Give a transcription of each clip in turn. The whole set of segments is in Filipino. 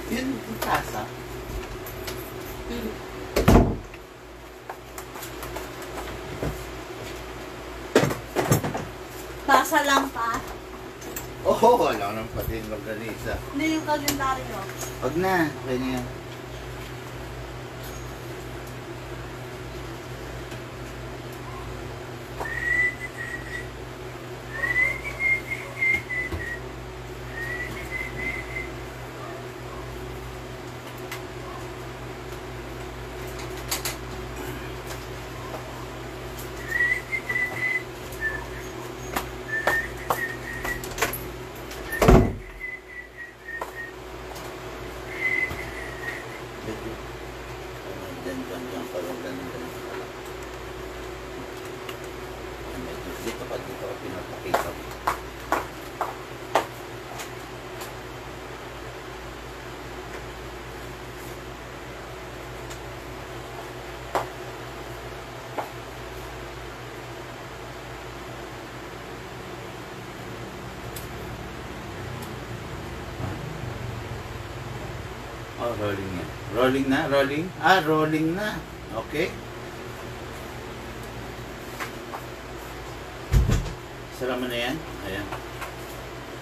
Yun yung tasa. Tasa lang pa. Oo, wala nang pati yung longganisa. Hindi yung kalendaryo. Wag na, okay na yan. Dito ako pinapakita ko. Oh, rolling yan. Rolling na, rolling. Ah, rolling na. Okay. Sara mo na yan. Ayan.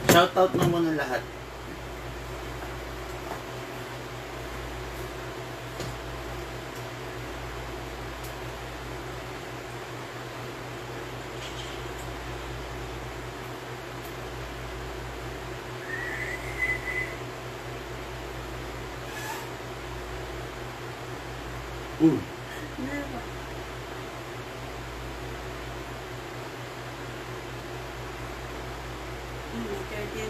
Shoutout mo muna lahat.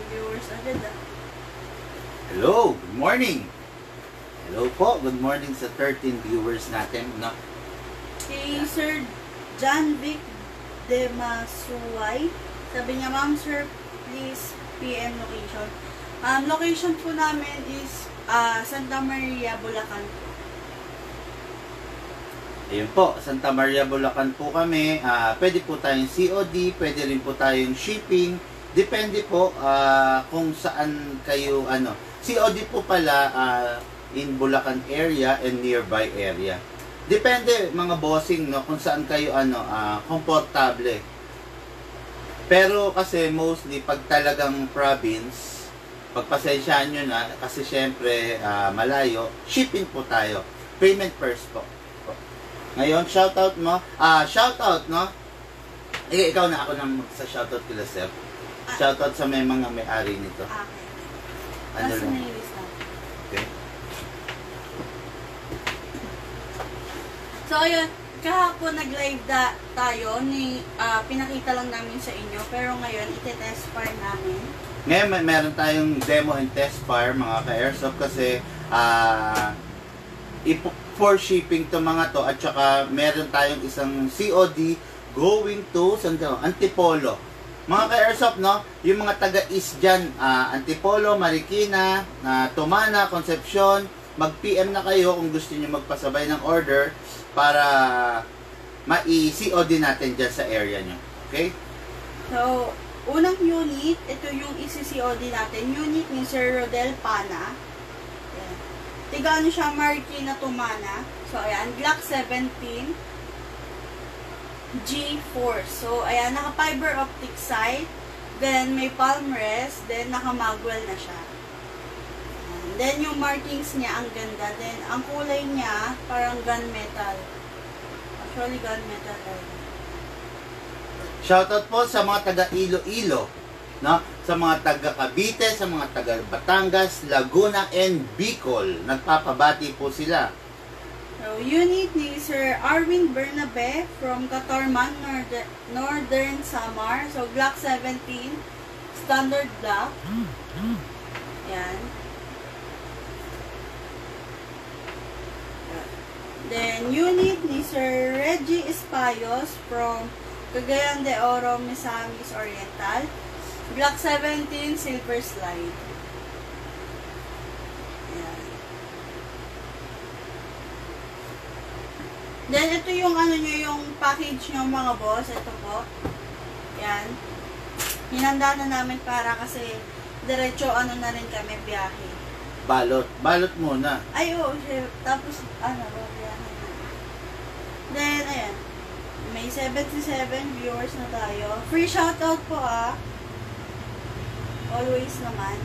Viewers agad ah. Hello, good morning. Hello po, good morning sa 13 viewers natin, no? Kay Sir John Vic de Masuay. Sabi niya, Ma'am Sir, please PM location. Location po namin is Santa Maria, Bulacan. Ayun po, Santa Maria, Bulacan po kami. Pwede po tayong COD, pwede rin po tayong shipping. Depende po kung saan kayo, COD po pala in Bulacan area and nearby area. Depende mga bossing, no, kung saan kayo, komportable. Pero kasi mostly, pag talagang province, pagpasensyaan nyo na, kasi syempre malayo, shipping po tayo. Payment first po. Ngayon, shoutout mo. Shoutout, no? Ikaw na, ako na magsa-shoutout kila Seth. Shoutout sa may mga may-ari nito. Okay. Ano Nasa lang? nailis na. Okay. So, ayun. Kahapon nag-live tayo. Pinakita lang namin sa inyo. Pero ngayon, iti-test fire namin. Ngayon, meron tayong demo and test fire, mga ka-airsoft, kasi for shipping to mga to, at saka meron tayong isang COD going to Antipolo. Mga ka-airsoft, no? Yung mga taga-east dyan, Antipolo, Marikina, Tumana, Concepcion, mag-PM na kayo kung gusto niyo magpasabay ng order para ma-COD natin dyan sa area nyo. Okay? So, unang unit, ito yung isi-COD natin. Unit ni Sir Rodel Pana. Ayan. Tiga ano siya, Marikina, Tumana. So, ayan, Glock 17 G4. So, ayan, naka-fiber optic sight. Then, may palm rest. Then, naka-magwell na siya. Ayan. Then, yung markings niya, ang ganda. Then, ang kulay niya, parang gunmetal. Actually, gunmetal talaga. Shoutout po sa mga taga Iloilo, no? Sa mga taga Cavite, sa mga taga Batangas, Laguna, and Bicol. Nagpapabati po sila. So, unit ni Sir Arwin Bernabe from Catorman, Northern Samar. So, Glock 17, standard Glock. Yan. Then, unit ni Sir Reggie Espayos from Cagayan de Oro, Misamis Oriental. Glock 17, silver slide. Ayan. Then, ito yung ano nyo, yung package nyo mga boss. Ito po. Ayan. Hinanda na namin para kasi diretso ano na rin kami biyahe. Balot. Balot muna. Ay, oo, chef. Tapos, babayaran na. Then, ayan. May 77 viewers na tayo. Free shoutout po Always naman.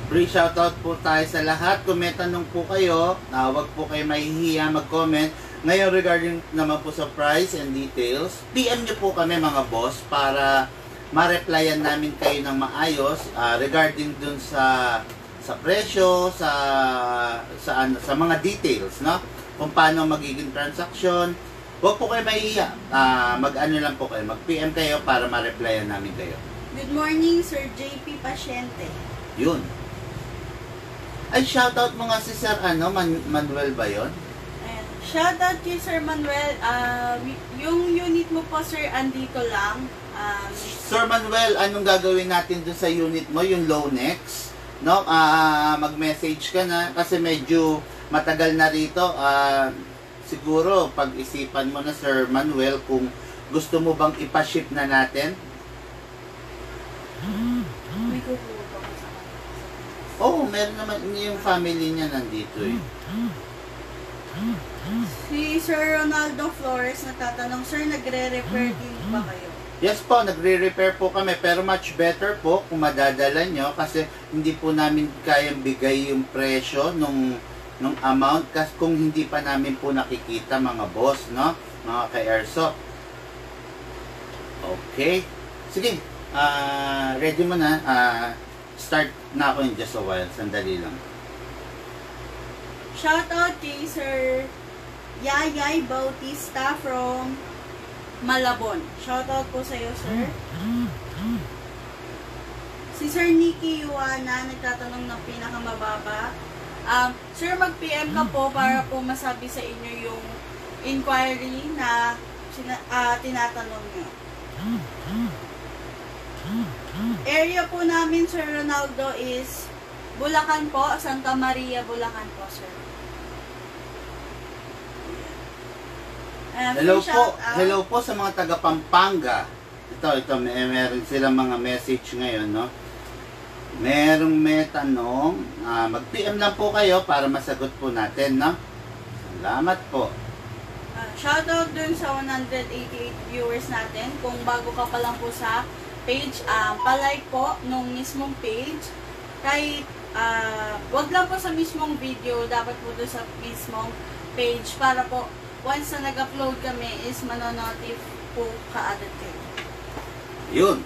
Free shoutout po tayo sa lahat. Kung may tanong po kayo, huwag po kayo mahihiya mag-comment. Ngayon regarding naman po sa price and details, PM nyo po kami mga boss para ma-replyan namin kayo ng maayos regarding dun sa presyo, sa mga details, no? Kung paano magiging transaction. Huwag po kayo mahihiya. Mag-ano lang po kayo, mag-PM kayo para ma-replyan namin kayo. Good morning, Sir JP Pasyente. Yun. Ay, shoutout mo nga si Sir Manuel ba yun? Ayan. Shoutout kay Sir Manuel. Yung unit mo po, Sir, andito lang. Sir Manuel, anong gagawin natin dun sa unit mo, yung Lonex? No? Mag-message ka na kasi medyo matagal na rito. Siguro, pag-isipan mo na, Sir Manuel, kung gusto mo bang ipaship na natin. May kukuha ba ko sa Oo, meron naman yung family niya nandito eh. Si Sir Ronaldo Flores natatanong, Sir, nagre-repair din ba kayo? Yes po, nagre-repair po kami pero much better po kung madadala nyo kasi hindi po namin kayang bigay yung presyo nung amount kasi kung hindi pa namin po nakikita mga boss, no? Mga ka-airsoft. Okay. Sige, ready mo na. Start na ako in just a while. Sandali lang. Shoutout kay Sir Yayay Bautista from Malabon. Shoutout po sa iyo, Sir. Si Sir Nicky Yuana nagtatanong ng pinakamababa. Sir, mag-PM ka po para po masabi sa inyo yung inquiry na tinatanong nyo. Area po namin, Sir Ronaldo, is Bulacan po, Santa Maria, Bulacan po, sir. Hello po sa mga taga Pampanga. Ito, meron silang mga message ngayon, no? Merong may tanong, mag-PM lang po kayo para masagot po natin, no? Salamat po. Shoutout dun sa 188 viewers natin. Kung bago ka pa lang po sa page, palike po nung mismong page. Kahit, wag lang po sa mismong video, dapat po dun sa mismong page para po once na nag-upload kami is manonotif po kaagad kayo. Yun.